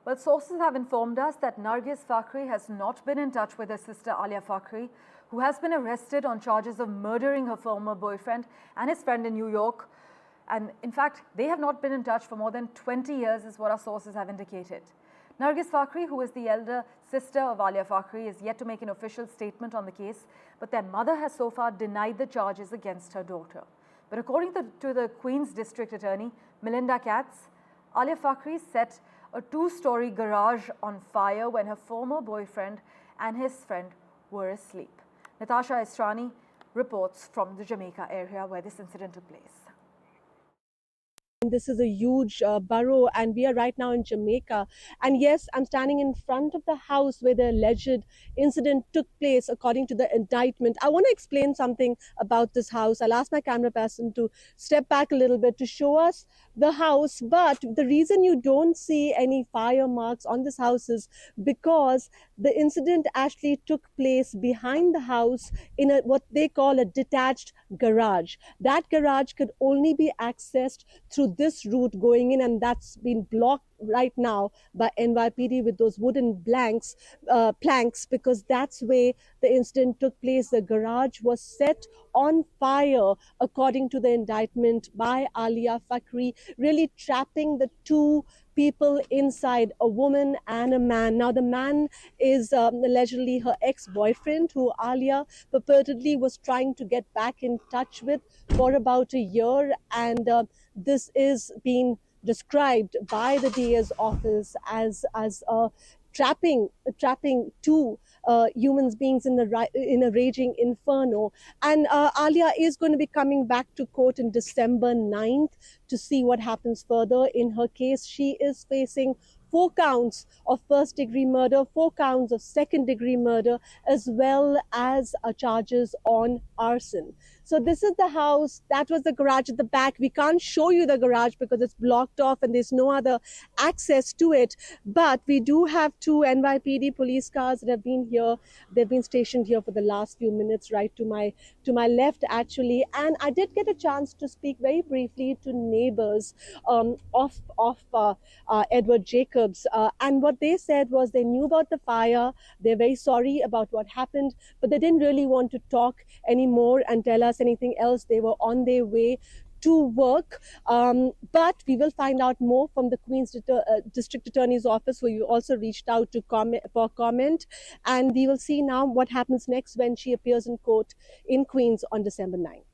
Well, sources have informed us that Nargis Fakhri has not been in touch with her sister Alia Fakhri, who has been arrested on charges of murdering her former boyfriend and his friend in New York. And in fact, they have not been in touch for more than 20 years, is what our sources have indicated. Nargis Fakhri, who is the elder sister of Alia Fakhri, is yet to make an official statement on the case, but their mother has so far denied the charges against her daughter. But according to the Queen's District Attorney, Melinda Katz, Alia Fakhri set a two-story garage on fire when her former boyfriend and his friend were asleep. Natasha Estrani reports from the Jamaica area where this incident took place. This is a huge borough, and we are right now in Jamaica. And yes, I'm standing in front of the house where the alleged incident took place according to the indictment. I want to explain something about this house. I'll ask my camera person to step back a little bit to show us the house. But the reason you don't see any fire marks on this house is because the incident actually took place behind the house in what they call a detached garage. That garage could only be accessed through this route going in, and that's been blocked right now by NYPD with those wooden planks, because that's where the incident took place. The garage was set on fire, according to the indictment, by Alia Fakhri, really trapping the two people inside, a woman and a man. Now, the man is allegedly her ex-boyfriend, who Alia purportedly was trying to get back in touch with for about a year, and this is being described by the DA's office as trapping two human beings in a raging inferno. And Alia is going to be coming back to court in December 9th to see what happens further in her case. She is facing 4 counts of first-degree murder, 4 counts of second-degree murder, as well as charges on arson. So this is the house. That was the garage at the back. We can't show you the garage because it's blocked off and there's no other access to it. But we do have 2 NYPD police cars that have been here. They've been stationed here for the last few minutes, right to my left, actually. And I did get a chance to speak very briefly to neighbors of Edward Jacobs. And what they said was they knew about the fire. They're very sorry about what happened, but they didn't really want to talk anymore and tell us anything else. They were on their way to work, but we will find out more from the Queen's District Attorney's office, who you also reached out to for comment, and we will see now what happens next when she appears in court in Queens on December 9th.